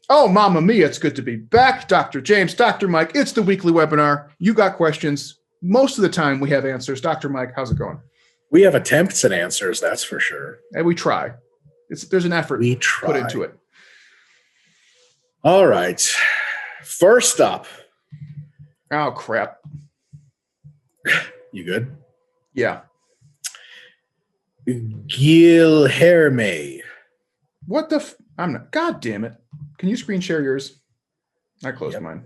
Oh, mamma mia, it's good to be back. Dr. James, Dr. Mike, it's the weekly webinar. You got questions. Most of the time we have answers. Dr. Mike, how's it going? We have attempts and answers, that's for sure. And we try. There's an effort put into it. All right. First up. Oh, crap. You good? Yeah. Guilherme. What the I'm not. God damn it. Can you screen share yours? I closed mine.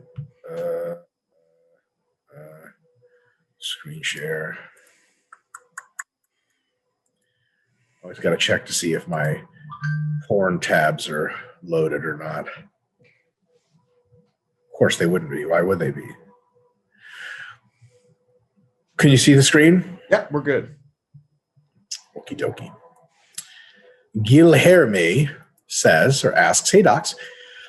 Screen share. Always got to check to see if my porn tabs are loaded or not. Of course they wouldn't be. Why would they be? Can you see the screen? Yep, we're good. Okie dokie. Guilherme says or asks, hey docs,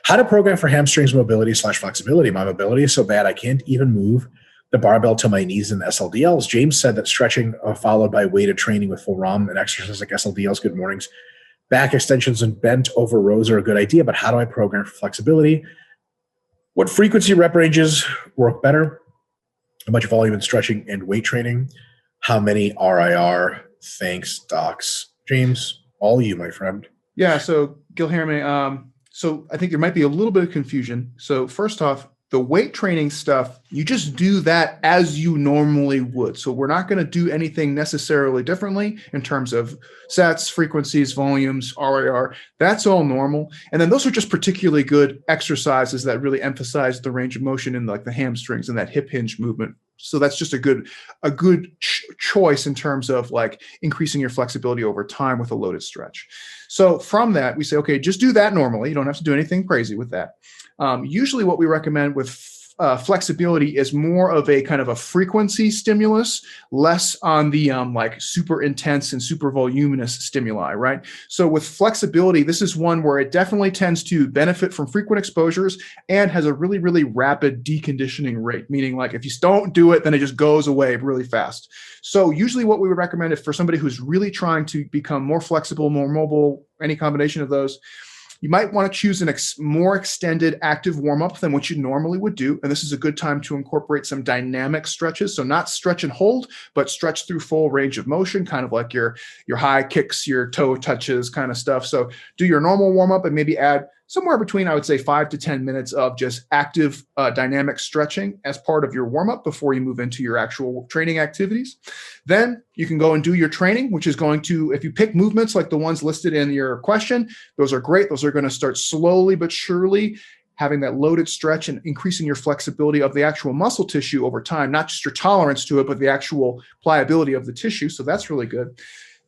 how to program for hamstrings mobility / flexibility. My mobility is so bad I can't even move the barbell to my knees in the SLDLs. James said that stretching followed by weighted training with full ROM and exercises like SLDLs, good mornings, back extensions and bent over rows are a good idea, but how do I program for flexibility? What frequency rep ranges work better? How much volume in stretching and weight training? How many RIR? Thanks, docs. James, all you, my friend. Yeah, so Guilherme, so I think there might be a little bit of confusion. So first off, the weight training stuff, you just do that as you normally would. So we're not going to do anything necessarily differently in terms of sets, frequencies, volumes, RIR. That's all normal. And then those are just particularly good exercises that really emphasize the range of motion in like the hamstrings and that hip hinge movement. So that's just a good choice in terms of like increasing your flexibility over time with a loaded stretch. So from that, we say, okay, just do that normally. You don't have to do anything crazy with that. Usually what we recommend with flexibility is more of a kind of a frequency stimulus, less on the like super intense and super voluminous stimuli, right? So with flexibility, this is one where it definitely tends to benefit from frequent exposures and has a really, really rapid deconditioning rate, meaning like if you don't do it, then it just goes away really fast. So usually what we would recommend is for somebody who's really trying to become more flexible, more mobile, any combination of those, you might want to choose a more extended active warm-up than what you normally would do. And this is a good time to incorporate some dynamic stretches. So not stretch and hold, but stretch through full range of motion, kind of like your high kicks, your toe touches kind of stuff. So do your normal warm-up and maybe add somewhere between, I would say, 5 to 10 minutes of just active dynamic stretching as part of your warm-up before you move into your actual training activities. Then you can go and do your training, which is going to, if you pick movements like the ones listed in your question, those are great. Those are going to start slowly but surely having that loaded stretch and increasing your flexibility of the actual muscle tissue over time, not just your tolerance to it, but the actual pliability of the tissue. So that's really good.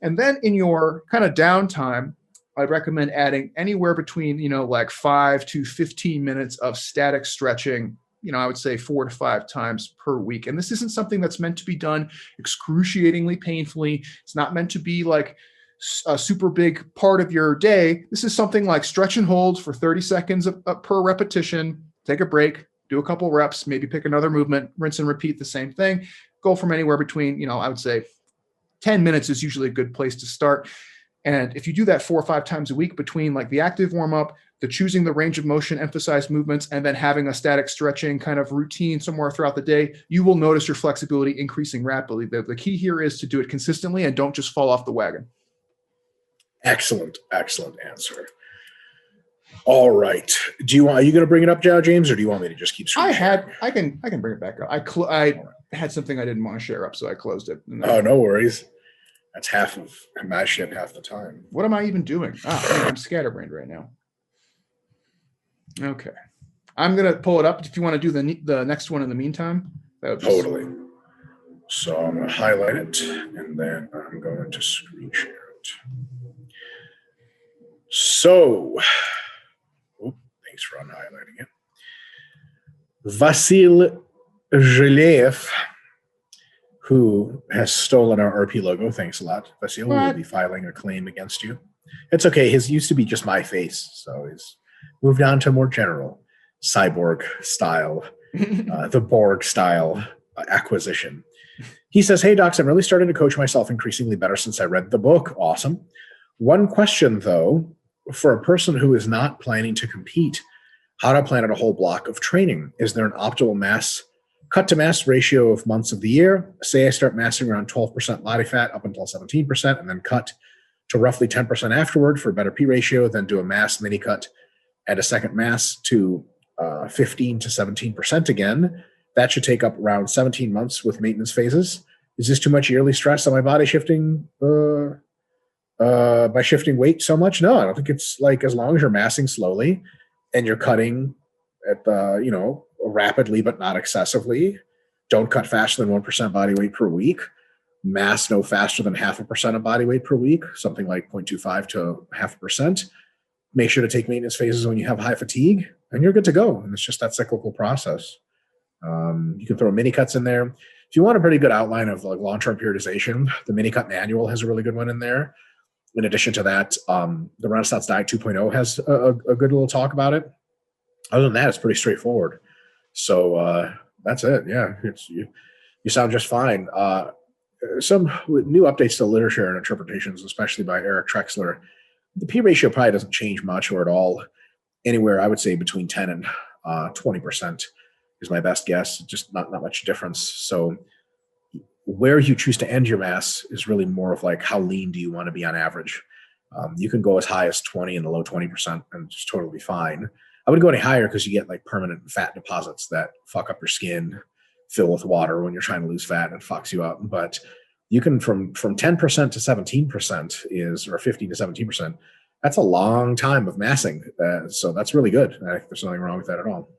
And then in your kind of downtime, I'd recommend adding anywhere between, like 5 to 15 minutes of static stretching, I would say 4 to 5 times per week. And this isn't something that's meant to be done excruciatingly painfully. It's not meant to be like a super big part of your day. This is something like stretch and hold for 30 seconds per repetition, take a break, do a couple reps, maybe pick another movement, rinse and repeat the same thing. Go from anywhere between, I would say 10 minutes is usually a good place to start. And if you do that 4 or 5 times a week between like the active warm-up, the choosing the range of motion, emphasized movements, and then having a static stretching kind of routine somewhere throughout the day, you will notice your flexibility increasing rapidly. The key here is to do it consistently and don't just fall off the wagon. Excellent answer. All right. Are you going to bring it up, James, or do you want me to just keep scrolling? I can bring it back up. I had something I didn't want to share up, so I closed it. Oh, no worries. That's half of my shit half the time. What am I even doing? I'm scatterbrained right now. Okay. I'm going to pull it up if you want to do the next one in the meantime. Totally. So I'm going to highlight it, and then I'm going to screen share it. So, thanks for unhighlighting it. Vasil Zhelev, who has stolen our RP logo. Thanks a lot. Vasil will be filing a claim against you. It's okay. His used to be just my face, so he's moved on to more general cyborg style, the Borg style acquisition. He says, hey, docs, I'm really starting to coach myself increasingly better since I read the book. Awesome. One question, though, for a person who is not planning to compete, How to plan out a whole block of training. Is there an optimal cut to mass ratio of months of the year? Say I start massing around 12% body fat up until 17% and then cut to roughly 10% afterward for a better P ratio, then do a mass mini cut at a second mass to 15 to 17% again. That should take up around 17 months with maintenance phases. Is this too much yearly stress on my body shifting by shifting weight so much? No, I don't think it's like, as long as you're massing slowly and you're cutting at rapidly but not excessively. Don't cut faster than 1% body weight per week. Mass no faster than 0.5% of body weight per week, something like 0.25 to 0.5%. Make sure to take maintenance phases when you have high fatigue, and you're good to go. And it's just that cyclical process. You can throw mini cuts in there. If you want a pretty good outline of like long-term periodization, the mini cut manual has a really good one in there. In addition to that, the Renaissance Diet 2.0 has a good little talk about it. Other than that, it's pretty straightforward. So that's it. Yeah, you sound just fine. Some new updates to literature and interpretations, especially by Eric Trexler. The P ratio probably doesn't change much or at all. Anywhere, I would say between 10 and 20% is my best guess. Just not much difference. So where you choose to end your mass is really more of like, how lean do you want to be on average? You can go as high as 20 and the low 20% and just totally fine. I wouldn't go any higher because you get like permanent fat deposits that fuck up your skin, fill with water when you're trying to lose fat, and fucks you up. But you can from 10% to 17% or 15 to 17%. That's a long time of massing. So that's really good. I think there's nothing wrong with that at all.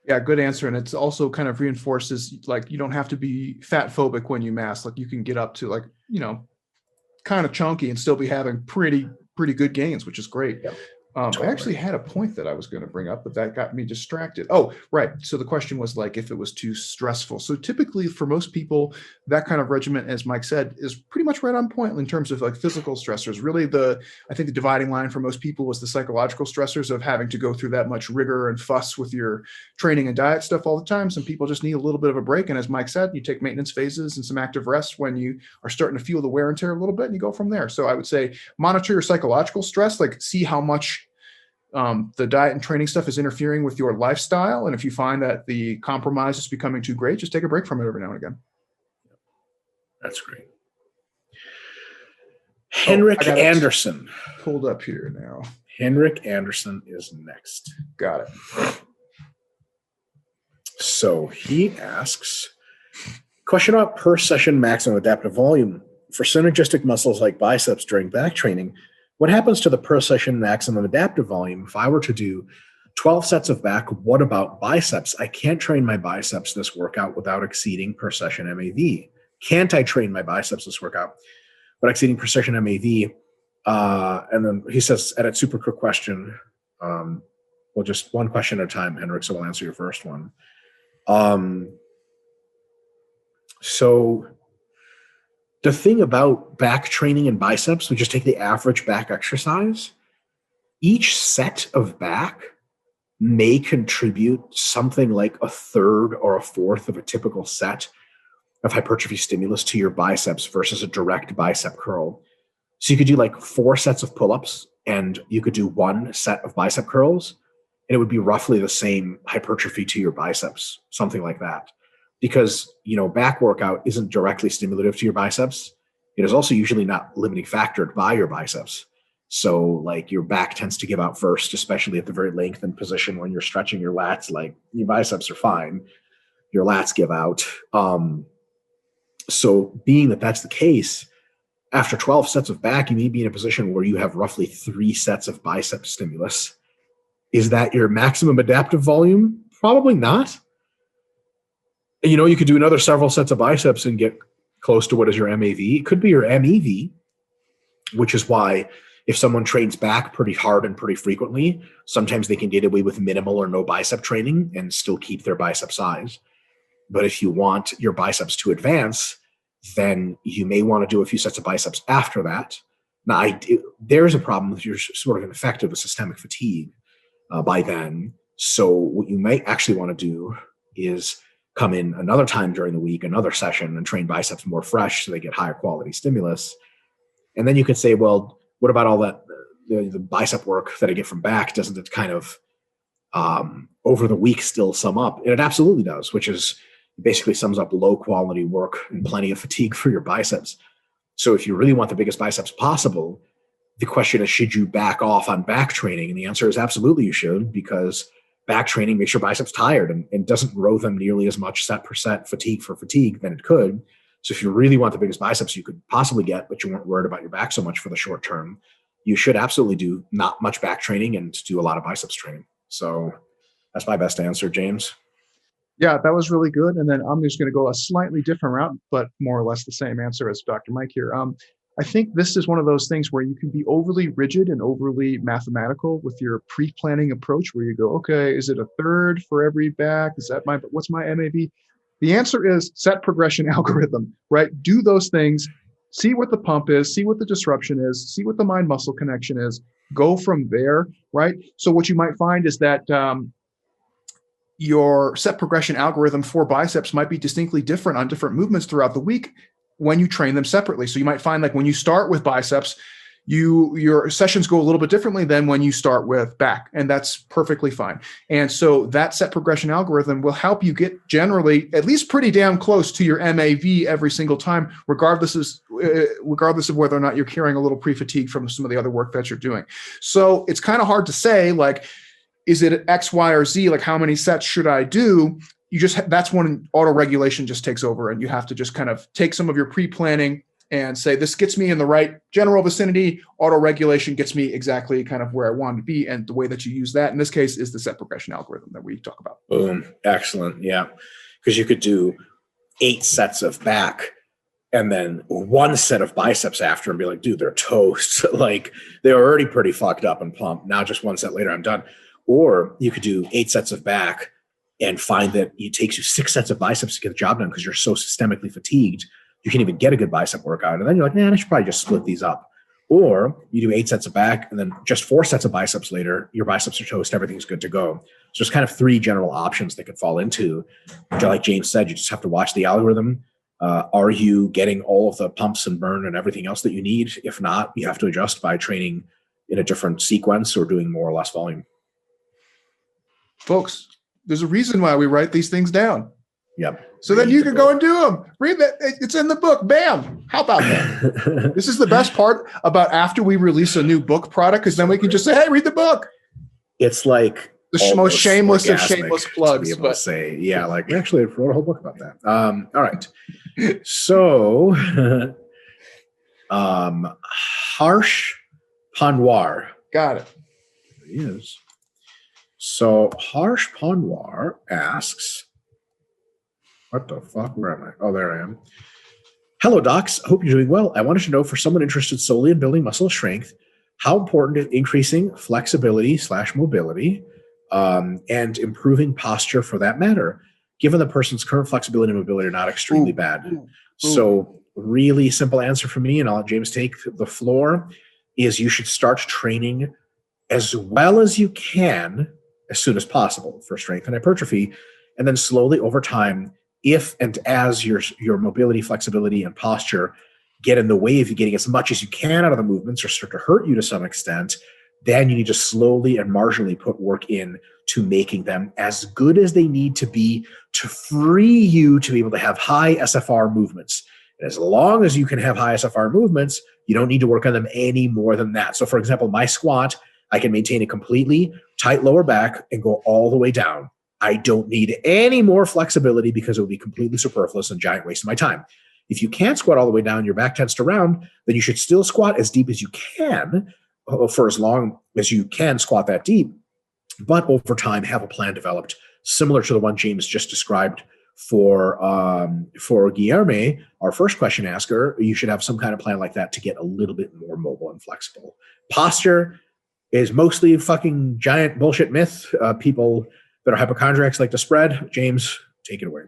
Yeah, good answer. And it's also kind of reinforces, like, you don't have to be fat phobic when you mass. Like, you can get up to like, kind of chunky and still be having pretty good gains, which is great. Yeah. Totally. I actually had a point that I was going to bring up, but that got me distracted. Oh, right. So the question was like, if it was too stressful. So typically for most people, that kind of regimen, as Mike said, is pretty much right on point in terms of like physical stressors. Really, I think the dividing line for most people was the psychological stressors of having to go through that much rigor and fuss with your training and diet stuff all the time. Some people just need a little bit of a break. And as Mike said, you take maintenance phases and some active rest when you are starting to feel the wear and tear a little bit, and you go from there. So I would say monitor your psychological stress, like see how much the diet and training stuff is interfering with your lifestyle. And if you find that the compromise is becoming too great, just take a break from it every now and again. That's great. Henrik Anderson. Pulled up here now. Henrik Anderson is next. Got it. So he asks, question about per session maximum adaptive volume for synergistic muscles like biceps during back training. What happens to the per session maximum adaptive volume if I were to do 12 sets of back? What about biceps? I can't train my biceps this workout without exceeding per session MAV. Can't I train my biceps this workout without exceeding per session MAV? And then he says, edit super quick question. Well, just one question at a time, Henrik, so we'll answer your first one. So the thing about back training and biceps, we just take the average back exercise. Each set of back may contribute something like a third or a fourth of a typical set of hypertrophy stimulus to your biceps versus a direct bicep curl. So you could do like 4 sets of pull-ups and you could do 1 set of bicep curls, and it would be roughly the same hypertrophy to your biceps, something like that. Because, back workout isn't directly stimulative to your biceps. It is also usually not limiting factored by your biceps. So like your back tends to give out first, especially at the very lengthened position when you're stretching your lats. Like your biceps are fine, your lats give out. So being that that's the case, after 12 sets of back, you may be in a position where you have roughly 3 sets of bicep stimulus. Is that your maximum adaptive volume? Probably not. You could do another several sets of biceps and get close to what is your MAV. It could be your MEV, which is why if someone trains back pretty hard and pretty frequently, sometimes they can get away with minimal or no bicep training and still keep their bicep size. But if you want your biceps to advance, then you may want to do a few sets of biceps after that. Now, there's a problem with you're sort of infected with systemic fatigue by then. So what you might actually want to do is come in another time during the week, another session, and train biceps more fresh so they get higher quality stimulus. And then you could say, well, what about all that, the bicep work that I get from back? Doesn't it kind of over the week still sum up? And it absolutely does, which is basically sums up low quality work and plenty of fatigue for your biceps. So if you really want the biggest biceps possible, the question is, should you back off on back training? And the answer is absolutely you should, because back training makes your biceps tired and doesn't grow them nearly as much set percent fatigue for fatigue than it could. So if you really want the biggest biceps you could possibly get, but you weren't worried about your back so much for the short term, you should absolutely do not much back training and do a lot of biceps training. So that's my best answer, James. Yeah, that was really good. And then I'm just going to go a slightly different route, but more or less the same answer as Dr. Mike here. I think this is one of those things where you can be overly rigid and overly mathematical with your pre-planning approach, where you go, okay, is it a third for every back? What's my MAV? The answer is set progression algorithm, right? Do those things, see what the pump is, see what the disruption is, see what the mind muscle connection is, go from there, right? So what you might find is that your set progression algorithm for biceps might be distinctly different on different movements throughout the week when you train them separately. So you might find like when you start with biceps, your sessions go a little bit differently than when you start with back, and that's perfectly fine. And so that set progression algorithm will help you get generally at least pretty damn close to your MAV every single time, regardless of whether or not you're carrying a little pre-fatigue from some of the other work that you're doing. So it's kind of hard to say, like, is it X, Y, or Z? Like, how many sets should I do? That's when auto regulation just takes over, and you have to just kind of take some of your pre-planning and say, this gets me in the right general vicinity. Auto regulation gets me exactly kind of where I want to be. And the way that you use that in this case is the set progression algorithm that we talk about. Boom. Excellent. Yeah. Because you could do 8 sets of back and then 1 set of biceps after and be like, dude, they're toast. Like, they're already pretty fucked up and pumped. Now just 1 set later, I'm done. Or you could do 8 sets of back and find that it takes you 6 sets of biceps to get the job done because you're so systemically fatigued, you can't even get a good bicep workout. And then you're like, man, I should probably just split these up. Or you do 8 sets of back and then just 4 sets of biceps later, your biceps are toast, everything's good to go. So there's kind of 3 general options they could fall into. Like James said, you just have to watch the algorithm. Are you getting all of the pumps and burn and everything else that you need? If not, you have to adjust by training in a different sequence or doing more or less volume. Folks, there's a reason why we write these things down. Yep. So then you can go and do them. Read that. It's in the book. Bam. How about that? This is the best part about after we release a new book product, because then we can just say, hey, read the book. It's like the most shameless of shameless plugs. To be able to say, yeah, like we actually wrote a whole book about that. All right. So Harsh Panwar. Got it. There he is. So Harsh Panwar asks, what the fuck? Where am I? Oh, there I am. Hello, docs. Hope you're doing well. I wanted to know, for someone interested solely in building muscle strength, how important is increasing flexibility / mobility and improving posture for that matter, given the person's current flexibility and mobility are not extremely bad. So really simple answer for me, and I'll let James take the floor, is you should start training as well as you can as soon as possible for strength and hypertrophy, and then slowly over time, if and as your mobility, flexibility, and posture get in the way of you getting as much as you can out of the movements or start to hurt you to some extent, then you need to slowly and marginally put work in to making them as good as they need to be to free you to be able to have high SFR movements. And as long as you can have high SFR movements, you don't need to work on them any more than that. So for example, my squat, I can maintain a completely tight lower back and go all the way down. I don't need any more flexibility because it would be completely superfluous and giant waste of my time. If you can't squat all the way down, your back tends to round, then you should still squat as deep as you can for as long as you can squat that deep. But over time, have a plan developed similar to the one James just described for Guilherme, our first question asker. You should have some kind of plan like that to get a little bit more mobile and flexible. Posture is mostly a fucking giant bullshit myth. People that are hypochondriacs like to spread. James, take it away.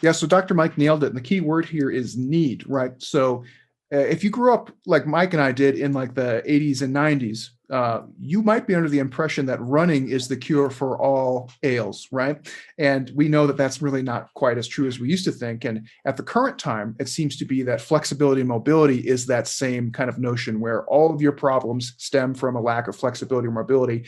Yeah, so Dr. Mike nailed it. And the key word here is need, right? So if you grew up like Mike and I did in like the 80s and 90s, you might be under the impression that running is the cure for all ails, right? And we know that that's really not quite as true as we used to think. And at the current time, it seems to be that flexibility and mobility is that same kind of notion where all of your problems stem from a lack of flexibility or mobility.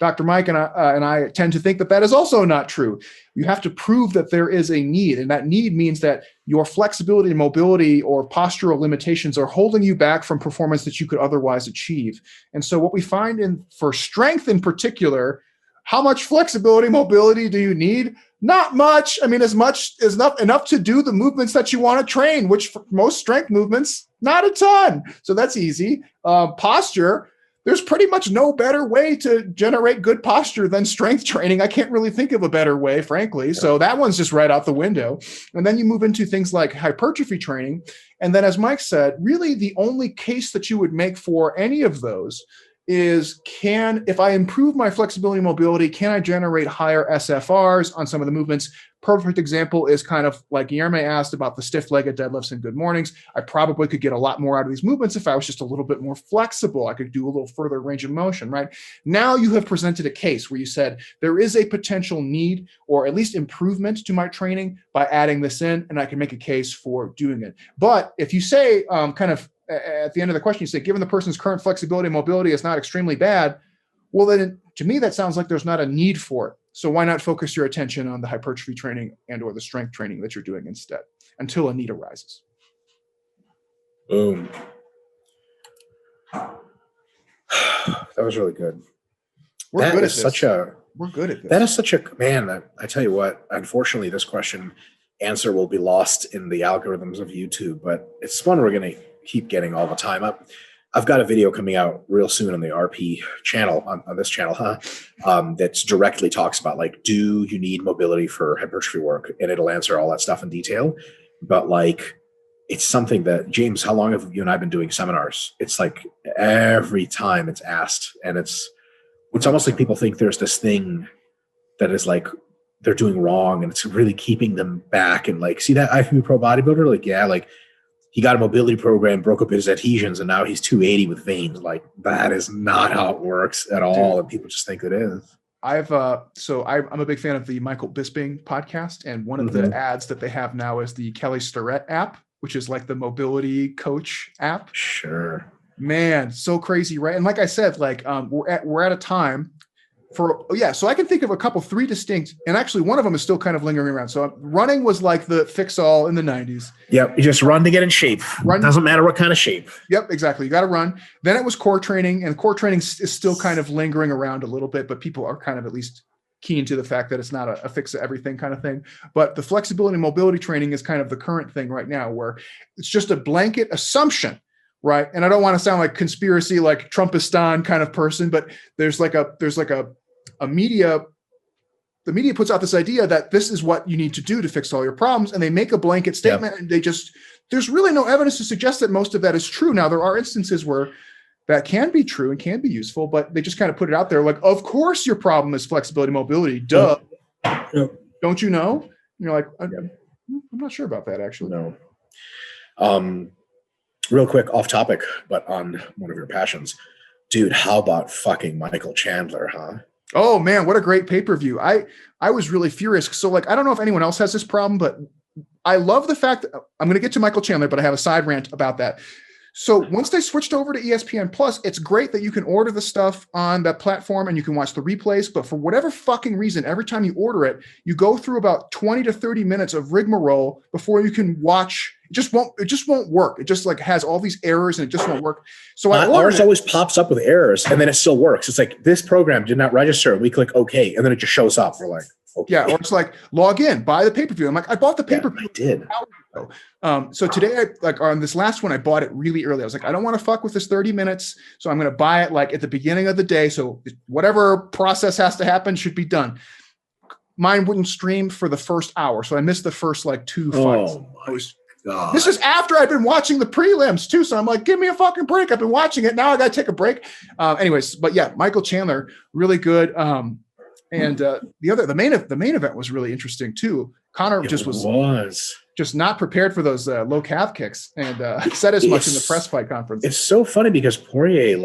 Dr. Mike and I tend to think that that is also not true. You have to prove that there is a need, and that need means that your flexibility and mobility or postural limitations are holding you back from performance that you could otherwise achieve. And so what we find for strength in particular, how much flexibility, mobility do you need? Not much. I mean, as much as enough to do the movements that you want to train, which for most strength movements, not a ton. So that's easy. Posture, there's pretty much no better way to generate good posture than strength training. I can't really think of a better way, frankly. So that one's just right out the window. And then you move into things like hypertrophy training. And then, as Mike said, really the only case that you would make for any of those is, if I improve my flexibility and mobility, can I generate higher SFRs on some of the movements? Perfect example is kind of like Guilherme asked about the stiff-legged deadlifts and good mornings. I probably could get a lot more out of these movements if I was just a little bit more flexible. I could do a little further range of motion, right? Now you have presented a case where you said there is a potential need or at least improvement to my training by adding this in, and I can make a case for doing it. But if you say at the end of the question, you say, given the person's current flexibility and mobility is not extremely bad, well, then to me, that sounds like there's not a need for it. So why not focus your attention on the hypertrophy training and or the strength training that you're doing instead until a need arises? Boom. That was really good. We're good at this. That is such a, man, I tell you what, unfortunately, this question answer will be lost in the algorithms of YouTube, but it's one we're going to keep getting all the time. I've got a video coming out real soon on the RP channel, on this channel, that's directly talks about, like, do you need mobility for hypertrophy work? And it'll answer all that stuff in detail. But like, it's something that, James, how long have you and I been doing seminars? It's like every time it's asked, and it's almost like people think there's this thing that is like they're doing wrong and it's really keeping them back. And like, see that IFBB Pro bodybuilder? Like, yeah, like, he got a mobility program, broke up his adhesions, and now he's 280 with veins. Like, that is not how it works at all. Dude, and people just think it is. I'm a big fan of the Michael Bisping podcast. And one of the ads that they have now is the Kelly Starrett app, which is like the mobility coach app. Sure. Man, so crazy, right? And like I said, like we're at a time so I can think of three distinct, and actually one of them is still kind of lingering around. So running was like the fix-all in the 90s. Yep, you just run to get in shape. Doesn't matter what kind of shape. Yep, exactly. You got to run. Then it was core training, and core training is still kind of lingering around a little bit, but people are kind of at least keen to the fact that it's not a fix-everything kind of thing. But the flexibility and mobility training is kind of the current thing right now, where it's just a blanket assumption, right? And I don't want to sound like conspiracy, like Trumpistan kind of person, but there's a media, the media puts out this idea that this is what you need to do to fix all your problems. And they make a blanket statement, and there's really no evidence to suggest that most of that is true. Now, there are instances where that can be true and can be useful, but they just kind of put it out there. Like, of course your problem is flexibility, mobility. Duh. Don't you know? And you're like, I'm not sure about that, actually. No. Real quick, off topic, but on one of your passions. Dude, how about fucking Michael Chandler, huh? Oh man, what a great pay-per-view. I was really furious. So like, I don't know if anyone else has this problem, but I love the fact that I'm going to get to Michael Chandler, but I have a side rant about that. So once they switched over to ESPN Plus, it's great that you can order the stuff on that platform and you can watch the replays. But for whatever fucking reason, every time you order it, you go through about 20 to 30 minutes of rigmarole before you can watch. It just won't work. It just like has all these errors and it just won't work. So ours always pops up with errors and then it still works. It's like, this program did not register. We click OK, and then it just shows up. We're like, okay. Yeah, or it's like, log in, buy the pay-per-view. I'm like, I bought the pay-per-view. I did. So today, on this last one, I bought it really early. I was like, I don't want to fuck with this 30 minutes. So I'm going to buy it like at the beginning of the day. So whatever process has to happen should be done. Mine wouldn't stream for the first hour. So I missed the first like two fights. Oh my God. This is after I've been watching the prelims too. So I'm like, give me a fucking break. I've been watching it. Now I got to take a break. Anyways, but yeah, Michael Chandler, really good. And the main event was really interesting too. Connor was just not prepared for those low calf kicks, and said as much in the press fight conference. It's so funny because Poirier,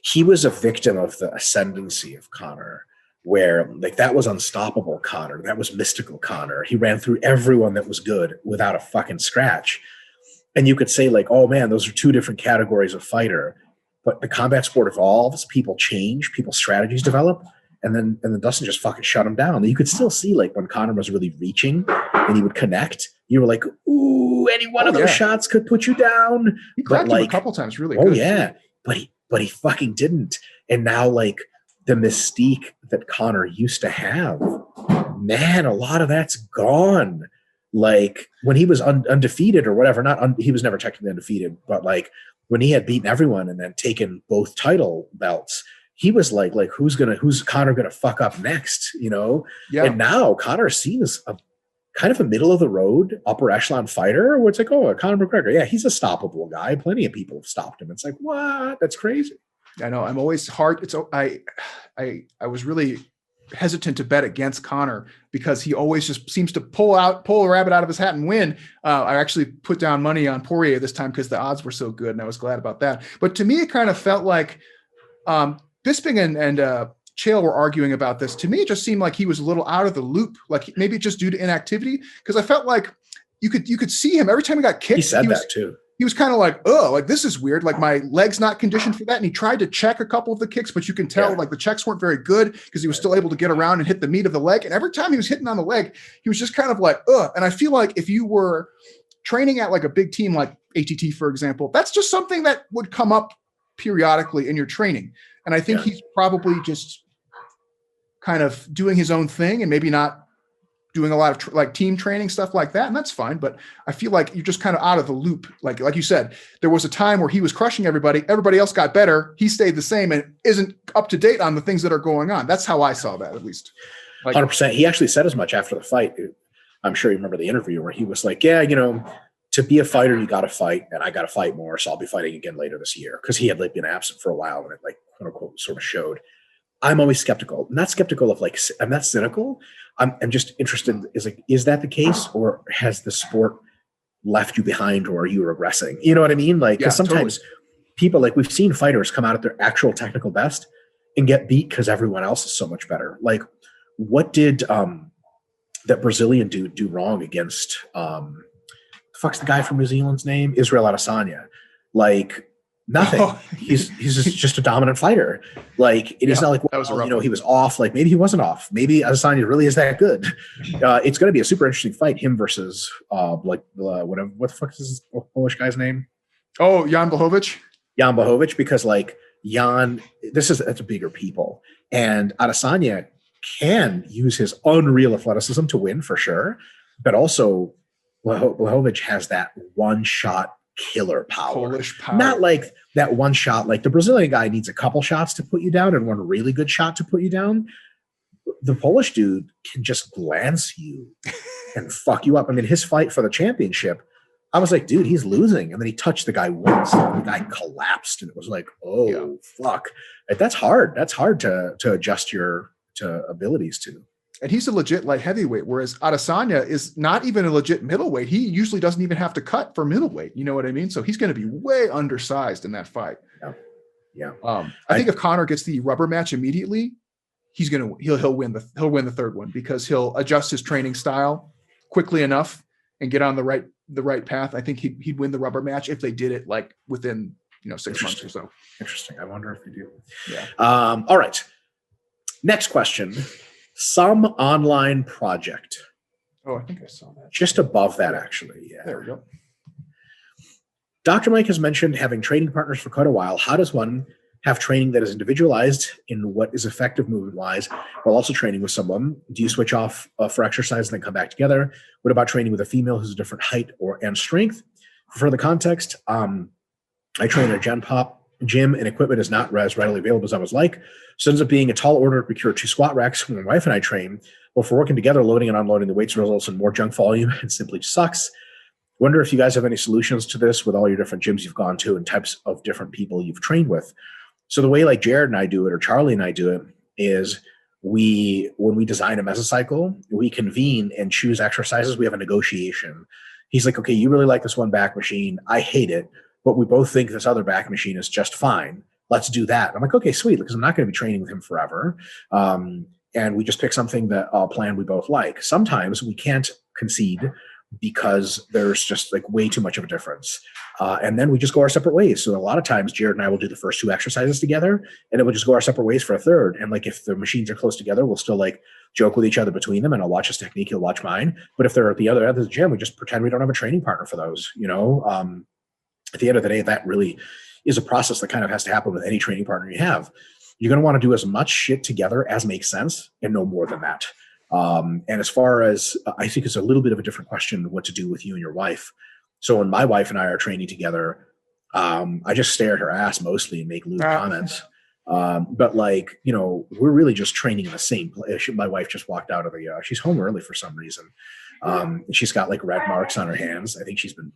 he was a victim of the ascendancy of Connor, where like that was unstoppable Connor, that was mystical Connor. He ran through everyone that was good without a fucking scratch. And you could say like, oh man, those are two different categories of fighter. but the combat sport evolves, people change, people's strategies develop, and then Dustin just fucking shut him down. You could still see like when Conor was really reaching and he would connect, you were like, ooh, any one of those shots could put you down. He cracked him a couple times, really good. Oh yeah. But he fucking didn't. And now like the mystique that Conor used to have, man, a lot of that's gone. Like when he was undefeated or whatever, he was never technically undefeated, but like when he had beaten everyone and then taken both title belts, he was like who's Conor gonna fuck up next, you know? Yeah. And now Conor's seen as a kind of a middle of the road upper echelon fighter where it's like, oh, Conor McGregor, yeah, he's a stoppable guy. Plenty of people have stopped him. It's like, what? That's crazy. I know. I'm always hard. I was really hesitant to bet against Conor because he always just seems to pull a rabbit out of his hat and win. I actually put down money on Poirier this time because the odds were so good, and I was glad about that. But to me, it kind of felt like Bisping and Chael were arguing about this. To me, it just seemed like he was a little out of the loop, like maybe just due to inactivity. Because I felt like you could see him every time he got kicked. He said that too. He was kind of like, oh, like this is weird. Like my leg's not conditioned for that. And he tried to check a couple of the kicks, but you can tell like the checks weren't very good because he was still able to get around and hit the meat of the leg. And every time he was hitting on the leg, he was just kind of like, ugh. And I feel like if you were training at like a big team like ATT, for example, that's just something that would come up periodically in your training. And I think he's probably just kind of doing his own thing and maybe not doing a lot of like team training, stuff like that. And that's fine. But I feel like you're just kind of out of the loop. Like you said, there was a time where he was crushing everybody. Everybody else got better. He stayed the same and isn't up to date on the things that are going on. That's how I saw that, at least. Like, 100%. He actually said as much after the fight. I'm sure you remember the interview where he was like, yeah, you know, to be a fighter, you got to fight, and I got to fight more. So I'll be fighting again later this year. Cause he had like been absent for a while and it like quote unquote sort of showed. I'm always skeptical. I'm not skeptical of like, I'm not cynical. I'm just interested is that the case, or has the sport left you behind, or are you regressing? You know what I mean? Like, because sometimes people, like we've seen fighters come out at their actual technical best and get beat because everyone else is so much better. Like what did that Brazilian dude do wrong against, the fuck's the guy from New Zealand's name? Israel Adesanya. Like, nothing. Oh. He's just a dominant fighter. Like it is not like, well, you know, he was off. Like maybe he wasn't off. Maybe Adesanya really is that good. It's going to be a super interesting fight. Him versus whatever. What the fuck is this Polish guy's name? Oh, Jan Blachowicz. Jan Blachowicz, because like that's a bigger people, and Adesanya can use his unreal athleticism to win for sure, but also Blachowicz has that one shot killer power. Polish power. Not like that one shot. Like the Brazilian guy needs a couple shots to put you down and one really good shot to put you down. The Polish dude can just glance you and fuck you up. I mean, his fight for the championship, I was like, dude, he's losing. And then he touched the guy once and the guy collapsed. And it was like, oh, fuck. That's hard. That's hard to adjust your abilities to. And he's a legit light heavyweight, whereas Adesanya is not even a legit middleweight. He usually doesn't even have to cut for middleweight. You know what I mean? So he's going to be way undersized in that fight. Yeah. I think if Conor gets the rubber match immediately, he'll win the third one because he'll adjust his training style quickly enough and get on the right path. I think he'd win the rubber match if they did it like within 6 months or so. Interesting. I wonder if they do. Yeah. All right. Next question. Some online project. Oh, I think I saw that. Just above that, actually. Yeah. There we go. Dr. Mike has mentioned having training partners for quite a while. How does one have training that is individualized in what is effective movement-wise while also training with someone? Do you switch off for exercise and then come back together? What about training with a female who's a different height and strength? For further context, I train at a Gen Pop gym, and equipment is not as readily available as I was like. So it ends up being a tall order to procure 2 squat racks when my wife and I train. Well, for working together, loading and unloading the weights results in more junk volume and simply sucks. Wonder if you guys have any solutions to this with all your different gyms you've gone to and types of different people you've trained with. So the way like Jared and I do it, or Charlie and I do it, is when we design a mesocycle, we convene and choose exercises. We have a negotiation. He's like, okay, you really like this one back machine. I hate it, but we both think this other back machine is just fine. Let's do that. I'm like, okay, sweet, because I'm not going to be training with him forever. And we just pick something that plan we both like. Sometimes we can't concede because there's just like way too much of a difference. And then we just go our separate ways. So a lot of times Jared and I will do the first 2 exercises together, and then we'll just go our separate ways for a third. And like, if the machines are close together, we'll still like joke with each other between them, and I'll watch his technique, he'll watch mine. But if they're at the other end of the gym, we just pretend we don't have a training partner for those, you know? At the end of the day, that really is a process that kind of has to happen with any training partner you have. You're going to want to do as much shit together as makes sense, and no more than that. And as far as, I think it's a little bit of a different question what to do with you and your wife. So when my wife and I are training together, I just stare at her ass mostly and make lewd comments. But like, you know, we're really just training in the same place. My wife just walked out of the, she's home early for some reason. She's got like red marks on her hands. I think she's been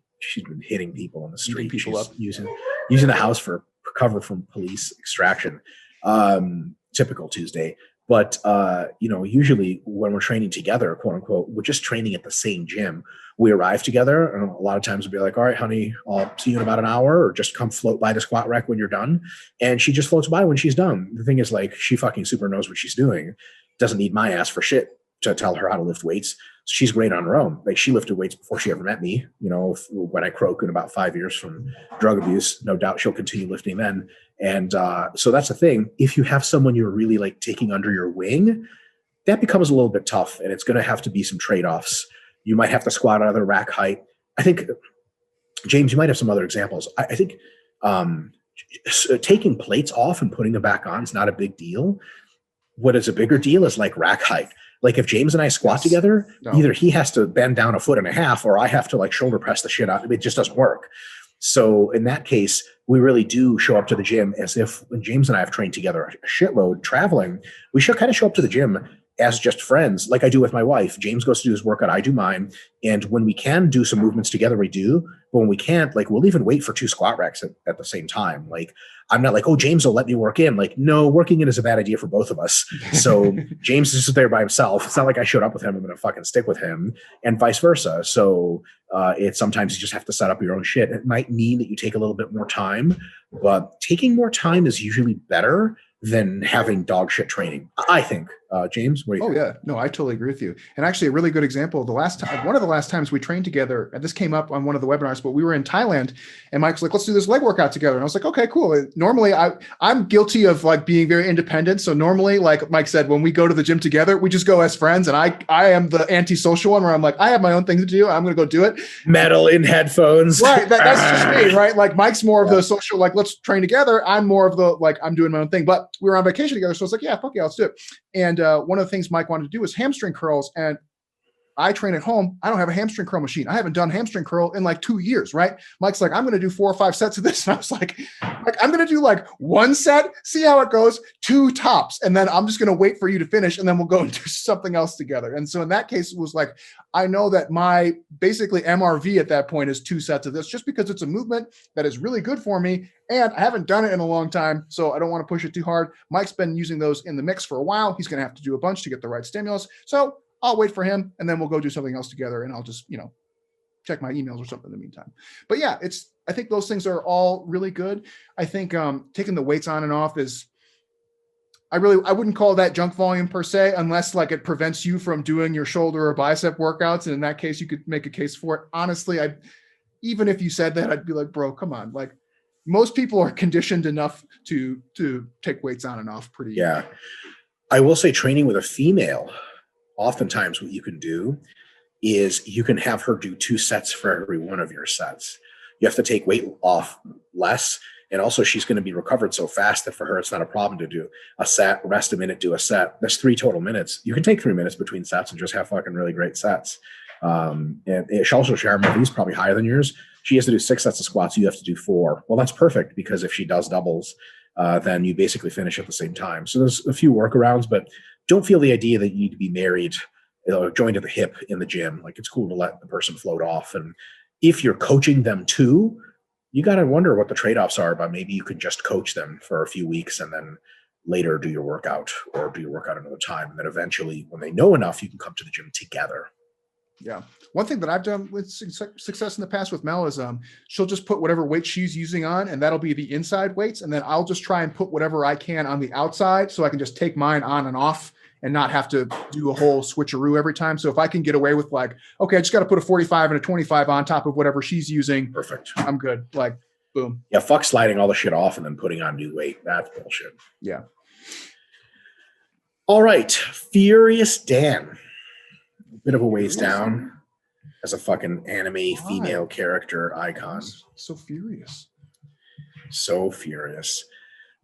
hitting people on the street. People up. Using the house for cover from police extraction. Typical Tuesday. But, you know, usually when we're training together, quote unquote, we're just training at the same gym. We arrive together, and a lot of times we'll be like, all right, honey, I'll see you in about an hour, or just come float by the squat rack when you're done. And she just floats by when she's done. The thing is, like, she fucking super knows what she's doing. Doesn't need my ass for shit to tell her how to lift weights. She's great on her own. Like, she lifted weights before she ever met me. You know, when I croak in about 5 years from drug abuse, no doubt she'll continue lifting then. And so that's the thing. If you have someone you're really like taking under your wing, that becomes a little bit tough, and it's going to have to be some trade-offs. You might have to squat out of the rack height. I think, James, you might have some other examples. I think taking plates off and putting them back on is not a big deal. What is a bigger deal is like rack height. Like if James and I squat together, either he has to bend down 1.5 feet, or I have to like shoulder press the shit out. It just doesn't work. So in that case, we really do show up to the gym as if when James and I have trained together a shitload traveling, we should kind of show up to the gym as just friends, like I do with my wife. James goes to do his workout, I do mine. And when we can do some movements together, we do. But when we can't, like we'll even wait for 2 squat racks at the same time. Like I'm not like, oh, James will let me work in. Like, no, working in is a bad idea for both of us. So James is just there by himself. It's not like I showed up with him. I'm going to fucking stick with him, and vice versa. So it's sometimes you just have to set up your own shit. It might mean that you take a little bit more time, but taking more time is usually better than having dog shit training, I think. James, what do you think? Yeah, no, I totally agree with you. And actually a really good example, one of the last times we trained together, and this came up on one of the webinars, but we were in Thailand, and Mike's like, let's do this leg workout together. And I was like, okay, cool. And normally I'm guilty of like being very independent. So normally, like Mike said, when we go to the gym together, we just go as friends. And I am the antisocial one where I'm like, I have my own thing to do. I'm going to go do it. Metal in headphones. Right. That's just me, right? Like Mike's more of the social, like, let's train together. I'm more of the, like, I'm doing my own thing, but we were on vacation together. So I was like, yeah, fuck yeah, let's do it. And one of the things Mike wanted to do was hamstring curls. And I train at home. I don't have a hamstring curl machine. I haven't done hamstring curl in like 2 years, right? Mike's like, I'm going to do 4 or 5 sets of this. And I was like, I'm going to do like 1 set, see how it goes, 2 tops. And then I'm just going to wait for you to finish. And then we'll go and do something else together. And so in that case, it was like, I know that my basically MRV at that point is 2 sets of this, just because it's a movement that is really good for me. And I haven't done it in a long time, so I don't want to push it too hard. Mike's been using those in the mix for a while. He's going to have to do a bunch to get the right stimulus. So I'll wait for him, and then we'll go do something else together, and I'll just, check my emails or something in the meantime. But yeah, I think those things are all really good. I think taking the weights on and off is, I wouldn't call that junk volume per se, unless like it prevents you from doing your shoulder or bicep workouts. And in that case, you could make a case for it. Honestly, even if you said that, I'd be like, bro, come on. Like most people are conditioned enough to take weights on and off pretty. Yeah. I will say training with a female, oftentimes what you can do is you can have her do 2 sets for every one of your sets. You have to take weight off less. And also she's going to be recovered so fast that for her, it's not a problem to do a set, rest a minute, do a set. That's 3 total minutes. You can take 3 minutes between sets and just have fucking really great sets. And she also, Sharma, probably higher than yours. She has to do 6 sets of squats. You have to do 4. Well, that's perfect, because if she does doubles, then you basically finish at the same time. So there's a few workarounds, but don't feel the idea that you need to be married, joined at the hip in the gym. Like, it's cool to let the person float off. And if you're coaching them too, you got to wonder what the trade-offs are, but maybe you can just coach them for a few weeks and then later do your workout, or do your workout another time. And then eventually, when they know enough, you can come to the gym together. Yeah. One thing that I've done with success in the past with Mel is she'll just put whatever weight she's using on, and that'll be the inside weights. And then I'll just try and put whatever I can on the outside, so I can just take mine on and off and not have to do a whole switcheroo every time. So if I can get away with like, okay, I just got to put a 45 and a 25 on top of whatever she's using. Perfect. I'm good. Like, boom. Yeah. Fuck sliding all the shit off and then putting on new weight. That's bullshit. Yeah. All right. Furious Dan. Bit of a ways down as a fucking anime female character icon. So furious. So furious.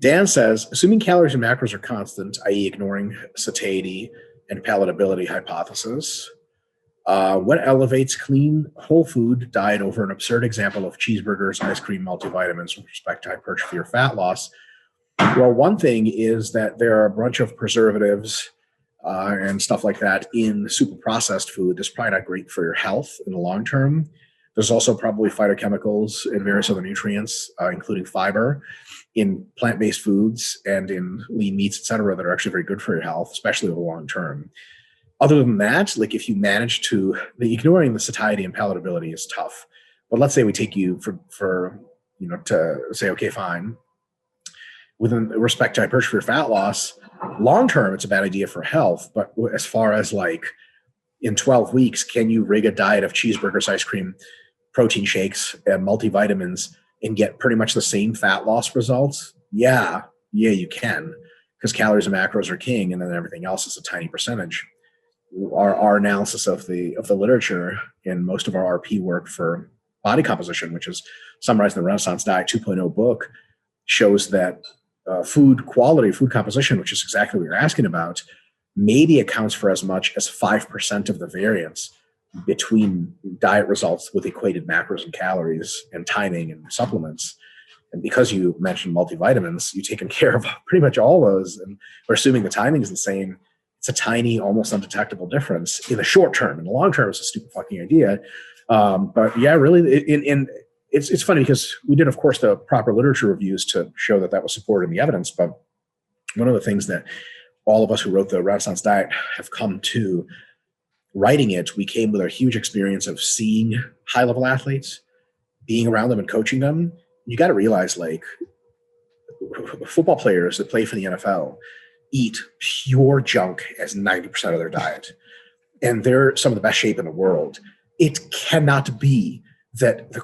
Dan says, assuming calories and macros are constant, i.e. ignoring satiety and palatability hypothesis, what elevates clean whole food diet over an absurd example of cheeseburgers, ice cream, multivitamins with respect to hypertrophy or fat loss? Well, one thing is that there are a bunch of preservatives and stuff like that in super processed food that's probably not great for your health in the long term. There's also probably phytochemicals and various other nutrients, including fiber, in plant-based foods and in lean meats, et cetera, that are actually very good for your health, especially over the long term. Other than that, like if you manage to, ignoring the satiety and palatability is tough. But let's say we take you for to say, okay, fine. With respect to hypertrophy or fat loss, long term, it's a bad idea for health. But as far as like in 12 weeks, can you rig a diet of cheeseburgers, ice cream, protein shakes, and multivitamins and get pretty much the same fat loss results? Yeah, you can, because calories and macros are king, and then everything else is a tiny percentage. Our analysis of the literature in most of our RP work for body composition, which is summarized in the Renaissance Diet 2.0 book, shows that food quality, food composition, which is exactly what you're asking about, maybe accounts for as much as 5% of the variance between diet results with equated macros and calories and timing and supplements. And because you mentioned multivitamins, you've taken care of pretty much all those. And we're assuming the timing is the same. It's a tiny, almost undetectable difference in the short term. In the long term, it's a stupid fucking idea. But yeah, really, it's funny because we did, of course, the proper literature reviews to show that was supported in the evidence. But one of the things that all of us who wrote the Renaissance Diet have come to writing it, we came with a huge experience of seeing high-level athletes, being around them and coaching them. You got to realize, like, football players that play for the NFL eat pure junk as 90% of their diet. And they're some of the best shape in the world. It cannot be that the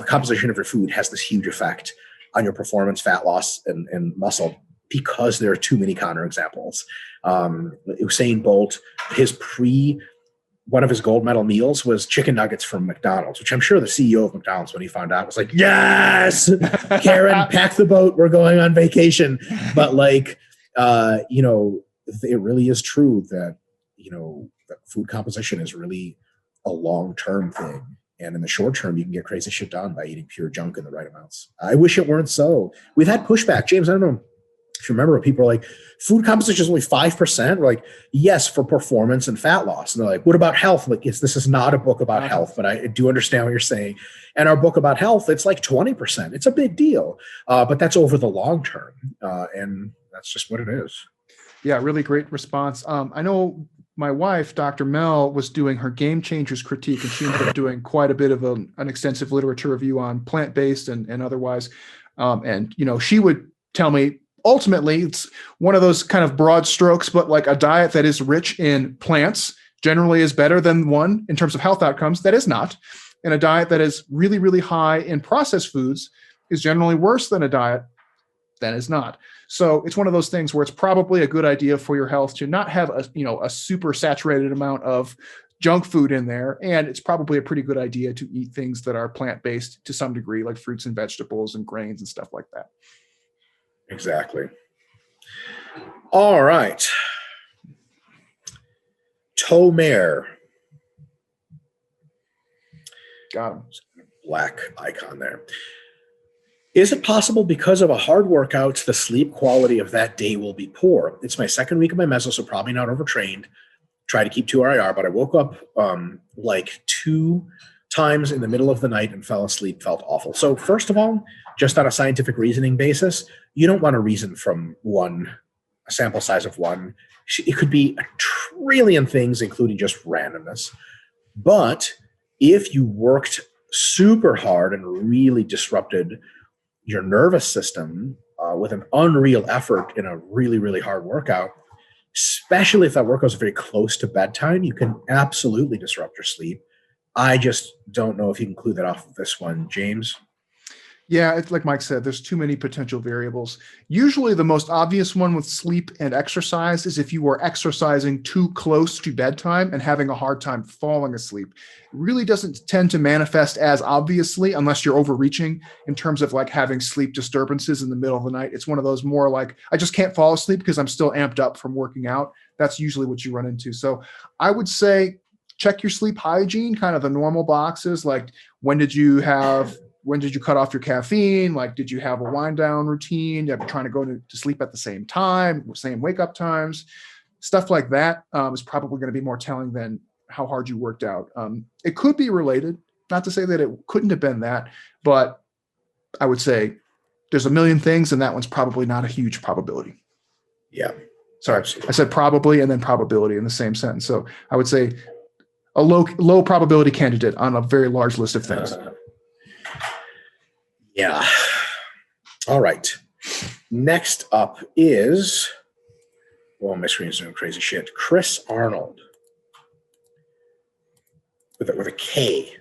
composition of your food has this huge effect on your performance, fat loss, and muscle, because there are too many counterexamples. Usain Bolt, one of his gold medal meals was chicken nuggets from McDonald's, which I'm sure the CEO of McDonald's, when he found out, was like, yes, Karen, pack the boat. We're going on vacation. But like, it really is true that, that food composition is really a long-term thing. And in the short term, you can get crazy shit done by eating pure junk in the right amounts. I wish it weren't so. We've had pushback. James, I don't know if you remember, people are like, food composition is only 5%. We're like, yes, for performance and fat loss. And they're like, what about health? I'm like, yes, this is not a book about health, but I do understand what you're saying. And our book about health, it's like 20%. It's a big deal. But that's over the long term. And that's just what it is. Yeah, really great response. I know my wife, Dr. Mel, was doing her Game Changers critique, and she ended up doing quite a bit of an extensive literature review on plant-based and otherwise. And, she would tell me, ultimately, it's one of those kind of broad strokes, but like a diet that is rich in plants generally is better than one in terms of health outcomes that is not. And a diet that is really, really high in processed foods is generally worse than a diet that is not. So it's one of those things where it's probably a good idea for your health to not have a super saturated amount of junk food in there. And it's probably a pretty good idea to eat things that are plant-based to some degree, like fruits and vegetables and grains and stuff like that. Exactly. All right. Tomer. Got him. Black icon there. Is it possible because of a hard workout, the sleep quality of that day will be poor? It's my second week of my meso, so probably not overtrained. Try to keep 2 RIR, but I woke up like 2 times in the middle of the night and fell asleep, felt awful. So first of all, just on a scientific reasoning basis, you don't want to reason from a sample size of one. It could be a trillion things, including just randomness. But if you worked super hard and really disrupted your nervous system with an unreal effort in a really, really hard workout, especially if that workout is very close to bedtime, you can absolutely disrupt your sleep. I just don't know if you can include that off of this one, James. Yeah, it's like Mike said, there's too many potential variables. Usually the most obvious one with sleep and exercise is if you are exercising too close to bedtime and having a hard time falling asleep. It really doesn't tend to manifest as obviously unless you're overreaching in terms of like having sleep disturbances in the middle of the night. It's one of those more like, I just can't fall asleep because I'm still amped up from working out. That's usually what you run into. So I would say check your sleep hygiene, kind of the normal boxes, like when did you cut off your caffeine? Like, did you have a wind down routine? You have trying to go to sleep at the same time, same wake up times, stuff like that is probably going to be more telling than how hard you worked out. It could be related, not to say that it couldn't have been that, but I would say there's a million things and that one's probably not a huge probability. Yeah. Sorry, I said probably and then probability in the same sentence. So I would say a low probability candidate on a very large list of things. Yeah. All right. Next up is, well, my screen's doing crazy shit. Chris Arnold with a K.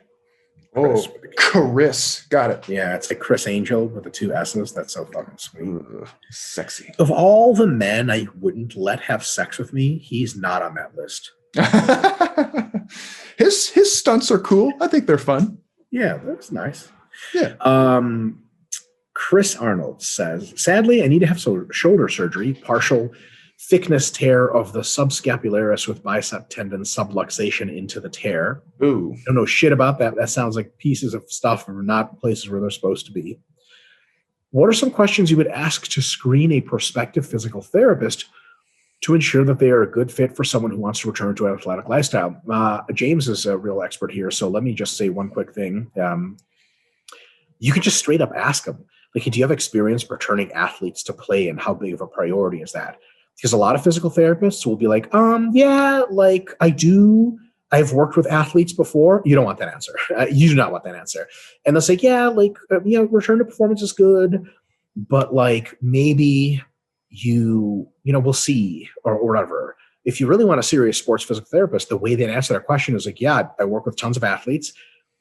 Chris, Chris. Got it. Yeah, it's like Chris Angel with the 2 S's. That's so fucking sweet. Sexy. Of all the men I wouldn't let have sex with me, he's not on that list. His stunts are cool. I think they're fun. Yeah, that's nice. Yeah. Chris Arnold says, sadly, I need to have shoulder surgery, partial thickness tear of the subscapularis with bicep tendon subluxation into the tear. Ooh. Don't know shit about that. That sounds like pieces of stuff are not places where they're supposed to be. What are some questions you would ask to screen a prospective physical therapist to ensure that they are a good fit for someone who wants to return to an athletic lifestyle? James is a real expert here, so let me just say one quick thing. You can just straight up ask them, like, do you have experience returning athletes to play and how big of a priority is that? Because a lot of physical therapists will be like, yeah, like I do. I've worked with athletes before. You don't want that answer. You do not want that answer. And they'll say, yeah, like, return to performance is good, but like maybe we'll see or whatever. If you really want a serious sports physical therapist, the way they answer that question is like, yeah, I work with tons of athletes.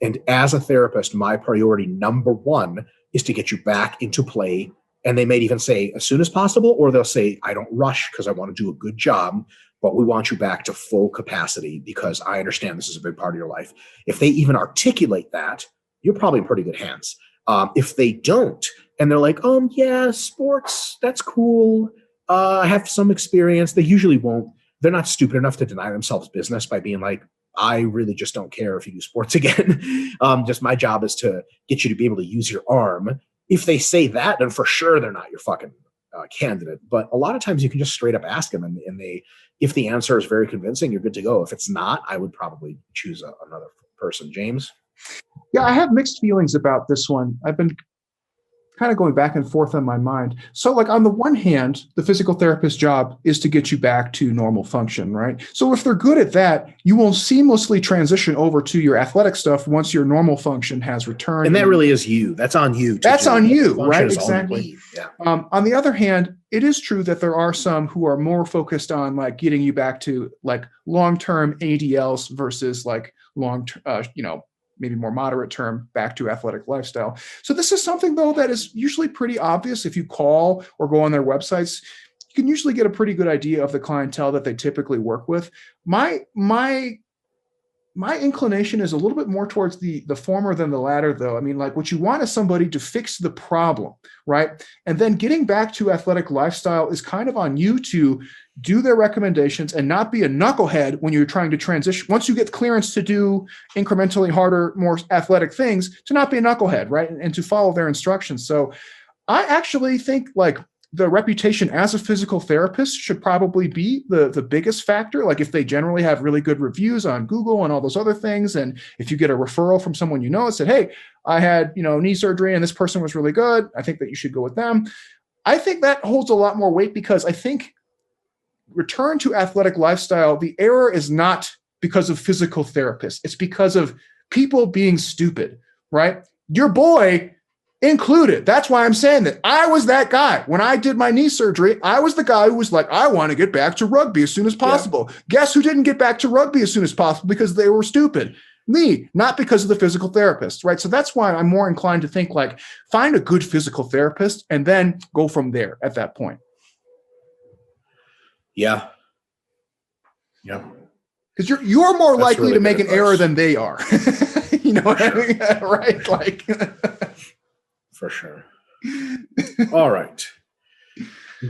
And as a therapist, my priority number one is to get you back into play. And they may even say as soon as possible, or they'll say, I don't rush because I want to do a good job, but we want you back to full capacity because I understand this is a big part of your life. If they even articulate that, you're probably in pretty good hands. If they don't, and they're like, yeah, sports, that's cool. I have some experience. They usually won't. They're not stupid enough to deny themselves business by being like, I really just don't care if you do sports again. Just my job is to get you to be able to use your arm. If they say that, then for sure they're not your fucking candidate. But a lot of times you can just straight up ask them, and if the answer is very convincing, you're good to go. If it's not, I would probably choose another person. James? Yeah, I have mixed feelings about this one. I've been kind of going back and forth on my mind. So like on the one hand, the physical therapist's job is to get you back to normal function, right? So if they're good at that, you will seamlessly transition over to your athletic stuff once your normal function has returned. And that really is you. That's on you. That's on you, right? Exactly. Yeah. On the other hand, it is true that there are some who are more focused on like getting you back to like long-term ADLs versus like maybe more moderate term back to athletic lifestyle. So this is something though that is usually pretty obvious. If you call or go on their websites, you can usually get a pretty good idea of the clientele that they typically work with. My inclination is a little bit more towards the former than the latter, though. I mean, like what you want is somebody to fix the problem, right? And then getting back to athletic lifestyle is kind of on you to do their recommendations and not be a knucklehead when you're trying to transition. Once you get clearance to do incrementally harder, more athletic things, to not be a knucklehead, right? And to follow their instructions. So I actually think like the reputation as a physical therapist should probably be the biggest factor. Like if they generally have really good reviews on Google and all those other things, and if you get a referral from someone that said, hey, I had knee surgery and this person was really good, I think that you should go with them. I think that holds a lot more weight because I think return to athletic lifestyle, the error is not because of physical therapists. It's because of people being stupid, right? Your boy included. That's why I'm saying that. I was that guy. When I did my knee surgery, I was the guy who was like, I want to get back to rugby as soon as possible. Yeah. Guess who didn't get back to rugby as soon as possible? Because they were stupid. Me, not because of the physical therapist, right? So that's why I'm more inclined to think like, find a good physical therapist and then go from there at that point. Yeah. Yeah. Because you're more likely to make an error than they are. You know what I mean? Right? Like for sure. All right.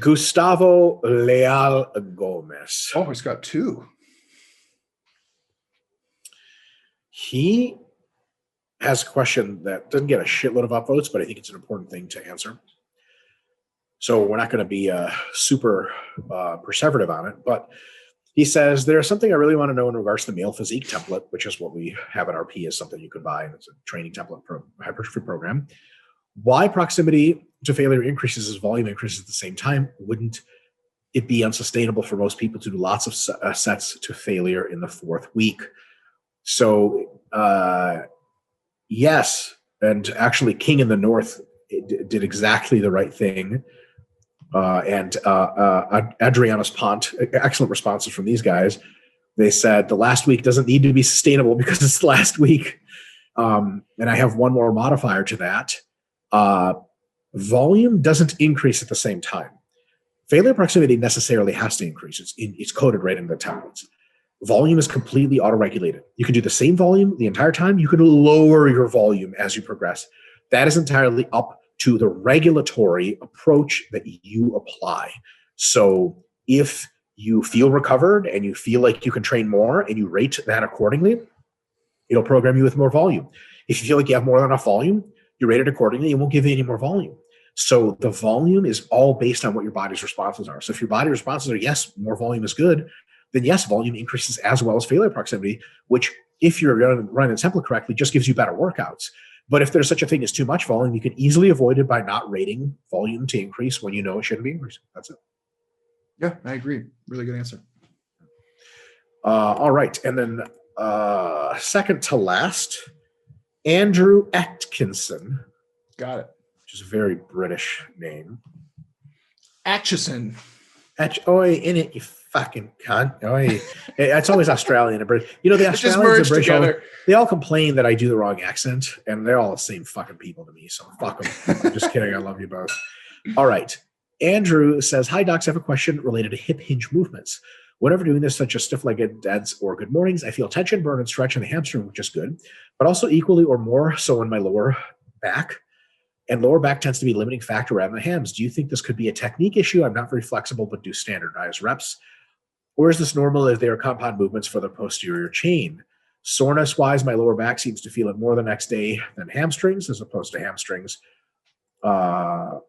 Gustavo Leal Gomez. Oh, he's got two. He has a question that doesn't get a shitload of upvotes, but I think it's an important thing to answer. So we're not going to be super perseverative on it, but he says, there's something I really want to know in regards to the male physique template, which is what we have at RP, is something you can buy, and it's a training template hypertrophy program. Why proximity to failure increases as volume increases at the same time? Wouldn't it be unsustainable for most people to do lots of sets to failure in the fourth week? So yes, and actually King in the North did exactly the right thing. And Adrianus Pont, excellent responses from these guys. They said the last week doesn't need to be sustainable because it's the last week. And I have one more modifier to that. Volume doesn't increase at the same time. Failure proximity necessarily has to increase. It's coded right in the templates. Volume is completely auto-regulated. You can do the same volume the entire time. You can lower your volume as you progress. That is entirely up to the regulatory approach that you apply. So if you feel recovered and you feel like you can train more and you rate that accordingly, it'll program you with more volume. If you feel like you have more than enough volume, you rate it accordingly, it won't give you any more volume. So the volume is all based on what your body's responses are. So if your body responses are, yes, more volume is good, then yes, volume increases as well as failure proximity, which if you're running the template correctly, just gives you better workouts. But if there's such a thing as too much volume, you can easily avoid it by not rating volume to increase when you know it shouldn't be increasing. That's it. Yeah, I agree. Really good answer. All right. And then second to last, Andrew Atkinson. Got it. Which is a very British name. Atchison. Oi, in it, you fucking cunt. Oi. It's always Australian and British. You know, the Australians and British, they all complain that I do the wrong accent, and they're all the same fucking people to me, so fuck them. I'm just kidding. I love you both. All right. Andrew says, hi, docs. I have a question related to hip hinge movements. Whenever doing this, such as stiff-legged deads or good mornings, I feel tension, burn, and stretch in the hamstring, which is good, but also equally or more so in my lower back. And lower back tends to be a limiting factor rather than the hams. Do you think this could be a technique issue? I'm not very flexible, but do standardized reps. Or is this normal if they are compound movements for the posterior chain? Soreness-wise, my lower back seems to feel it more the next day than hamstrings, as opposed to hamstrings. On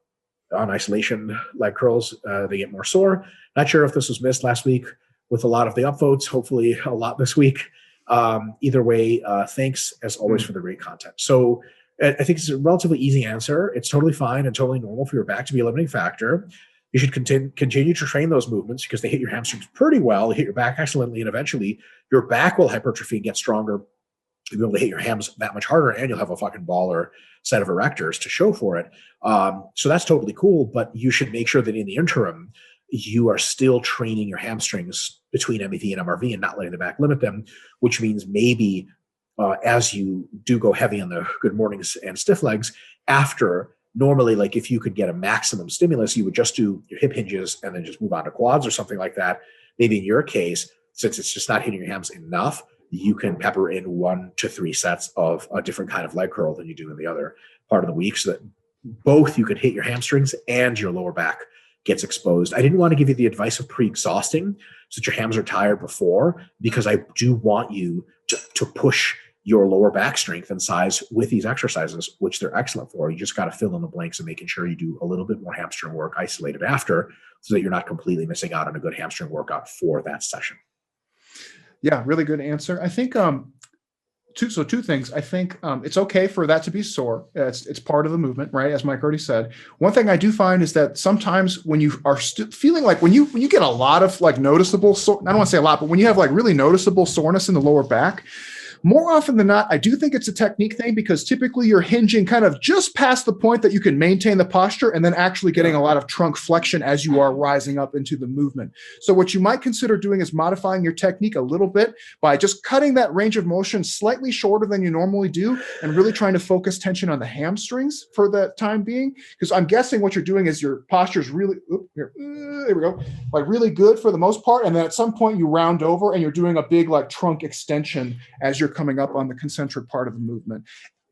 isolation leg curls, they get more sore. Not sure if this was missed last week with a lot of the upvotes, hopefully a lot this week. Either way, thanks as always for the great content. So I think it's a relatively easy answer. It's totally fine and totally normal for your back to be a limiting factor. You should continue to train those movements because they hit your hamstrings pretty well. They hit your back excellently, and eventually your back will hypertrophy and get stronger. You'll be able to hit your hams that much harder, and you'll have a fucking baller set of erectors to show for it. So that's totally cool, but you should make sure that in the interim, you are still training your hamstrings between MEV and MRV and not letting the back limit them, which means maybe as you do go heavy on the good mornings and stiff legs, after normally, like if you could get a maximum stimulus, you would just do your hip hinges and then just move on to quads or something like that. Maybe in your case, since it's just not hitting your hams enough, you can pepper in 1 to 3 sets of a different kind of leg curl than you do in the other part of the week so that both you could hit your hamstrings and your lower back gets exposed. I didn't want to give you the advice of pre-exhausting so that your hams are tired before, because I do want you to push your lower back strength and size with these exercises, which they're excellent for. You just got to fill in the blanks and making sure you do a little bit more hamstring work isolated after so that you're not completely missing out on a good hamstring workout for that session. Yeah, really good answer. I think two things. I think it's okay for that to be sore. It's part of the movement, right? As Mike already said. One thing I do find is that sometimes when you are feeling like when you get a lot of like noticeable, I don't want to say a lot, but when you have like really noticeable soreness in the lower back, More often than not, I do think it's a technique thing because typically you're hinging kind of just past the point that you can maintain the posture and then actually getting a lot of trunk flexion as you are rising up into the movement. So what you might consider doing is modifying your technique a little bit by just cutting that range of motion slightly shorter than you normally do and really trying to focus tension on the hamstrings for the time being. Because I'm guessing what you're doing is your posture is really, there we go, like really good for the most part. And then at some point you round over and you're doing a big like trunk extension as you're coming up on the concentric part of the movement.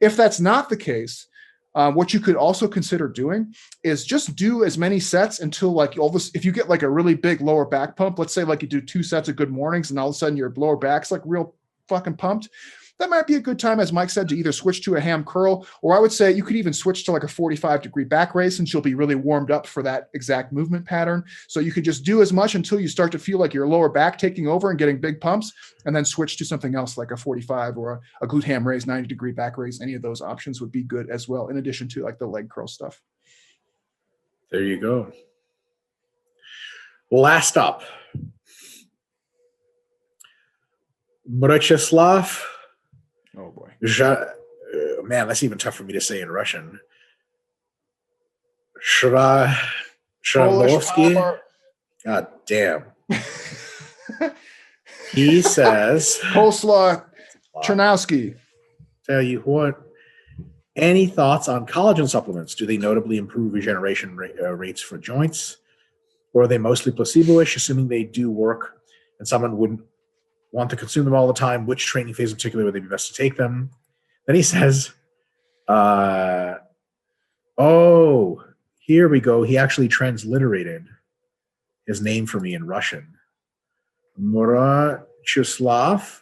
If that's not the case, what you could also consider doing is just do as many sets until like all this, if you get like a really big lower back pump, let's say like you do 2 sets of good mornings and all of a sudden your lower back's like real fucking pumped. That might be a good time, as Mike said, to either switch to a ham curl, or I would say you could even switch to like a 45-degree back raise since you'll be really warmed up for that exact movement pattern. So you can just do as much until you start to feel like your lower back taking over and getting big pumps, and then switch to something else like a 45 or a glute ham raise, 90-degree back raise. Any of those options would be good as well, in addition to like the leg curl stuff. There you go. Last up, Mrecheslav. Oh boy. Man, that's even tough for me to say in Russian. Shranovsky. God damn. He says, Coleslaw Chernowski. Tell you what, any thoughts on collagen supplements? Do they notably improve regeneration rates for joints? Or are they mostly placebo-ish, assuming they do work and someone wouldn't want to consume them all the time? Which training phase in particular would they be best to take them? Then he says, oh, here we go. He actually transliterated his name for me in Russian. Murachislav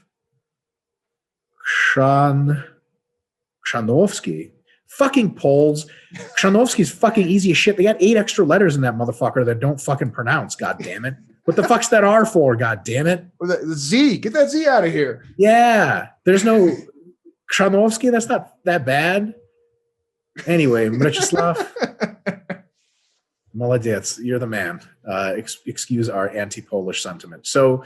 Kshanovsky. Fucking Poles. Kshanovsky's fucking easy as shit. They got 8 extra letters in that motherfucker that don't fucking pronounce, god damn it. What the fuck's that R for, god damn it? The Z. Get that Z out of here. Yeah. There's no Kshanovsky. That's not that bad. Anyway, Mrecheslav. Молодец. You're the man. Excuse our anti-Polish sentiment. So,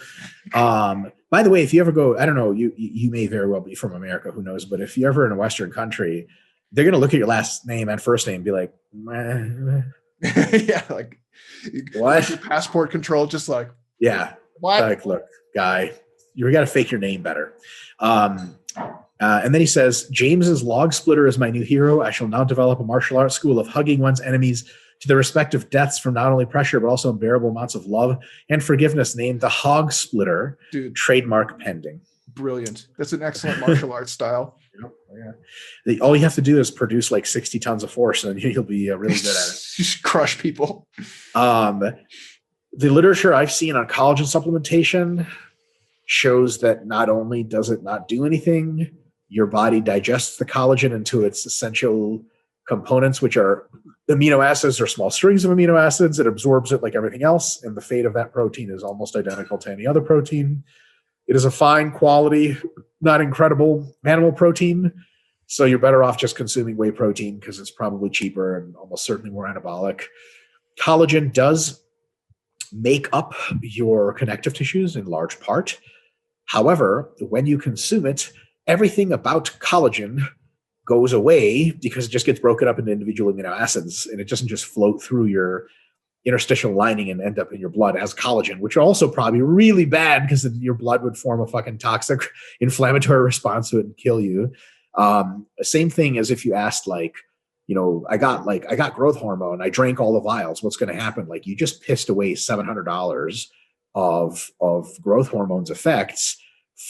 by the way, if you ever go, I don't know, you may very well be from America, who knows, but if you're ever in a Western country, they're going to look at your last name and first name and be like, yeah, like, what? Your passport control, just like, yeah. What? Like, look, guy, you got to fake your name better. And then he says, James's log splitter is my new hero. I shall now develop a martial arts school of hugging one's enemies to their respective deaths from not only pressure, but also unbearable amounts of love and forgiveness, named the Hog Splitter. Dude, trademark pending. Brilliant. That's an excellent martial arts style. Yeah. All you have to do is produce like 60 tons of force and you'll be really good at it. You should crush people. The literature I've seen on collagen supplementation shows that not only does it not do anything, your body digests the collagen into its essential components, which are amino acids or small strings of amino acids. It absorbs it like everything else, and the fate of that protein is almost identical to any other protein. It is a fine quality, not incredible animal protein, so you're better off just consuming whey protein because it's probably cheaper and almost certainly more anabolic. Collagen does make up your connective tissues in large part. However, when you consume it, everything about collagen goes away because it just gets broken up into individual amino acids, and it doesn't just float through your interstitial lining and end up in your blood as collagen, which are also probably really bad because your blood would form a fucking toxic inflammatory response to it and kill you. Same thing as if you asked, like, you know, I got growth hormone, I drank all the vials, what's going to happen? Like, you just pissed away $700 of growth hormone's effects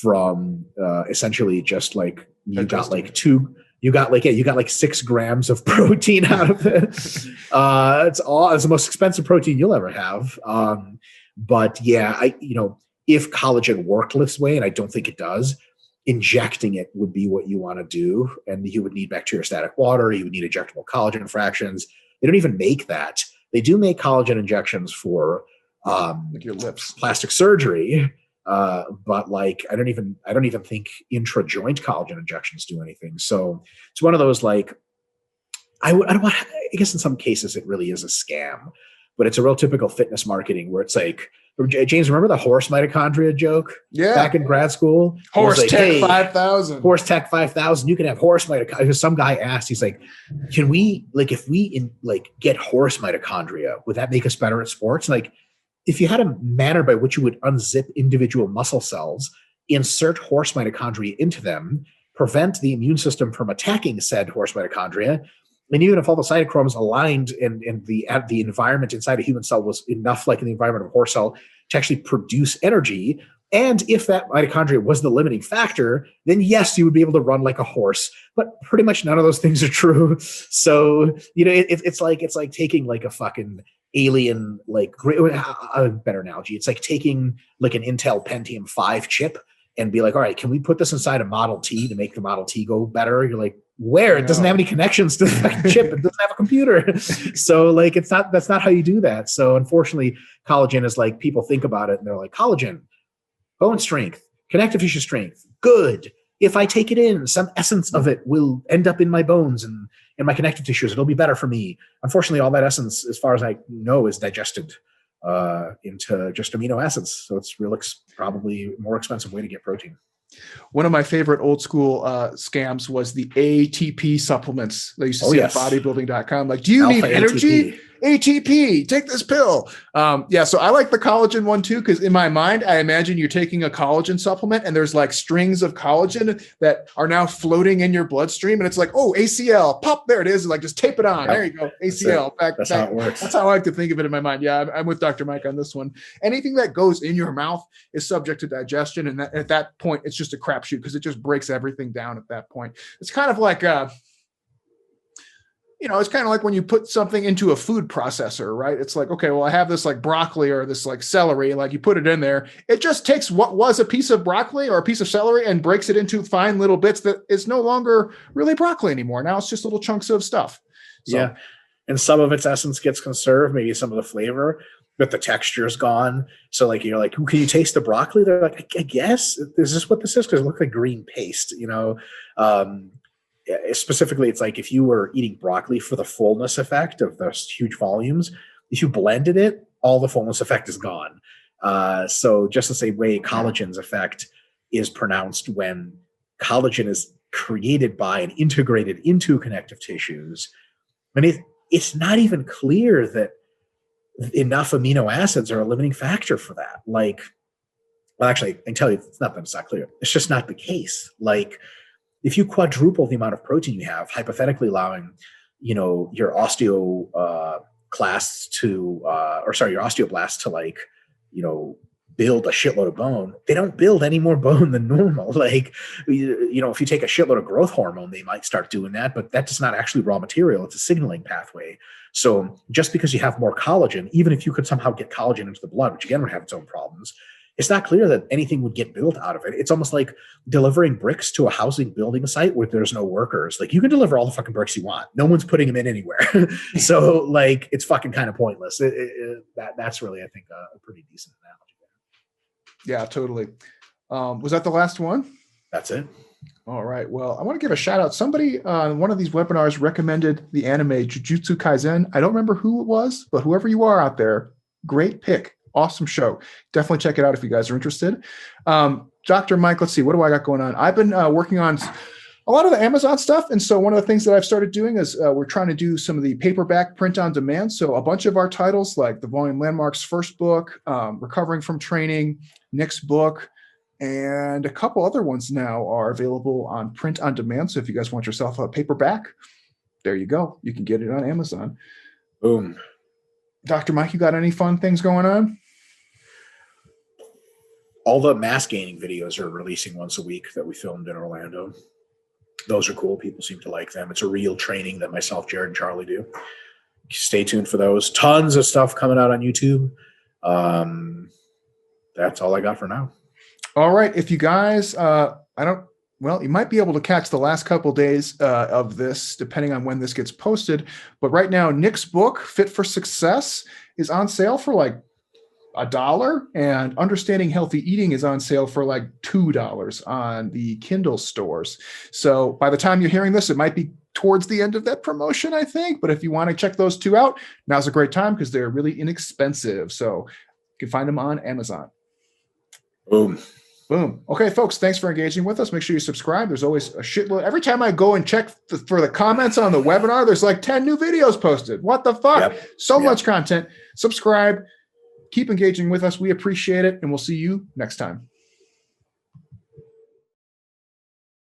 from essentially just like you got like 6 grams of protein out of it. It's the most expensive protein you'll ever have. But yeah, if collagen worked this way, and I don't think it does, injecting it would be what you want to do. And you would need bacteriostatic water. You would need injectable collagen fractions. They don't even make that. They do make collagen injections for like your lips, plastic surgery. But like, I don't even think intra-joint collagen injections do anything. So it's one of those, like, I guess in some cases it really is a scam, but it's a real typical fitness marketing where it's like, James, remember the horse mitochondria joke? Yeah. Back in grad school? Horse Tech 5000. Horse Tech 5000. You can have horse mitochondria. Some guy asked, he's like, can we, like, if we get horse mitochondria, would that make us better at sports? Like, if you had a manner by which you would unzip individual muscle cells, insert horse mitochondria into them, prevent the immune system from attacking said horse mitochondria, and even if all the cytochromes aligned and the environment inside a human cell was enough like in the environment of a horse cell to actually produce energy, and if that mitochondria was the limiting factor, then yes, you would be able to run like a horse. But pretty much none of those things are true. So, it's like taking like a fucking alien, like a better analogy. It's like taking like an Intel Pentium 5 chip and be like, all right, can we put this inside a Model T to make the Model T go better? You're like, where? It doesn't have any connections to the chip. It doesn't have a computer. So like, that's not how you do that. So unfortunately, collagen is like, people think about it and they're like, collagen, bone strength, connective tissue strength, good. If I take it in, some essence of it will end up in my bones and in my connective tissues. It'll be better for me. Unfortunately, all that essence, as far as I know, is digested into just amino acids. So it's probably a more expensive way to get protein. One of my favorite old school scams was the ATP supplements that I used to see at bodybuilding.com. Like, do you need energy? ATP, take this pill. So I like the collagen one too, because in my mind, I imagine you're taking a collagen supplement and there's like strings of collagen that are now floating in your bloodstream. And it's like, oh, ACL, pop, there it is. And like, just tape it on. Yep. There you go. ACL. That's how it works. That's how I like to think of it in my mind. Yeah, I'm with Dr. Mike on this one. Anything that goes in your mouth is subject to digestion. And at that point, it's just a crapshoot because it just breaks everything down at that point. It's kind of like, it's kind of like when you put something into a food processor, right? It's like, okay, well, I have this like broccoli or this like celery, like you put it in there. It just takes what was a piece of broccoli or a piece of celery and breaks it into fine little bits that is no longer really broccoli anymore. Now it's just little chunks of stuff. So, yeah. And some of its essence gets conserved, maybe some of the flavor, but the texture is gone. So like, you're like, can you taste the broccoli? They're like, I guess. Is this what this is? Because it looks like green paste, specifically, it's like if you were eating broccoli for the fullness effect of those huge volumes, if you blended it, all the fullness effect is gone. So just the same way collagen's effect is pronounced when collagen is created by and integrated into connective tissues. And it's not even clear that enough amino acids are a limiting factor for that. Like, well, actually, I can tell you, it's not that it's not clear. It's just not the case. Like, if you quadruple the amount of protein you have, hypothetically allowing, your osteoblasts to like, build a shitload of bone, they don't build any more bone than normal. Like, if you take a shitload of growth hormone, they might start doing that, but that is not actually raw material. It's a signaling pathway. So just because you have more collagen, even if you could somehow get collagen into the blood, which again would have its own problems, it's not clear that anything would get built out of it. It's almost like delivering bricks to a housing building site where there's no workers. Like, you can deliver all the fucking bricks you want. No one's putting them in anywhere. So like, it's fucking kind of pointless. That's really, I think, a pretty decent analogy there. Yeah, totally. Was that the last one? That's it. All right. Well, I want to give a shout out. Somebody on one of these webinars recommended the anime Jujutsu Kaisen. I don't remember who it was, but whoever you are out there, great pick. Awesome show. Definitely check it out if you guys are interested. Dr. Mike, let's see. What do I got going on? I've been working on a lot of the Amazon stuff. And so one of the things that I've started doing is we're trying to do some of the paperback print on demand. So a bunch of our titles, like the Volume Landmarks first book, Recovering from Training, Nick's book, and a couple other ones now are available on print on demand. So if you guys want yourself a paperback, there you go. You can get it on Amazon. Boom. Dr. Mike, you got any fun things going on? All the mass gaining videos are releasing once a week that we filmed in Orlando. Those are cool. People seem to like them. It's a real training that myself, Jared, and Charlie do. Stay tuned for those. Tons of stuff coming out on YouTube. That's all I got for now. All right. If you guys, you might be able to catch the last couple days of this, depending on when this gets posted. But right now, Nick's book, Fit for Success, is on sale for like $1, and Understanding Healthy Eating is on sale for like $2 on the Kindle stores. So by the time you're hearing this, it might be towards the end of that promotion, I think. But if you want to check those two out, now's a great time because they're really inexpensive. So You can find them on Amazon. Boom. Boom. Okay, folks, thanks for engaging with us. Make sure you subscribe. There's always a shitload. Every time I go and check for the comments on the webinar, there's like 10 new videos posted. What the fuck? Yep. So much content. Subscribe. Keep engaging with us. We appreciate it, and we'll see you next time.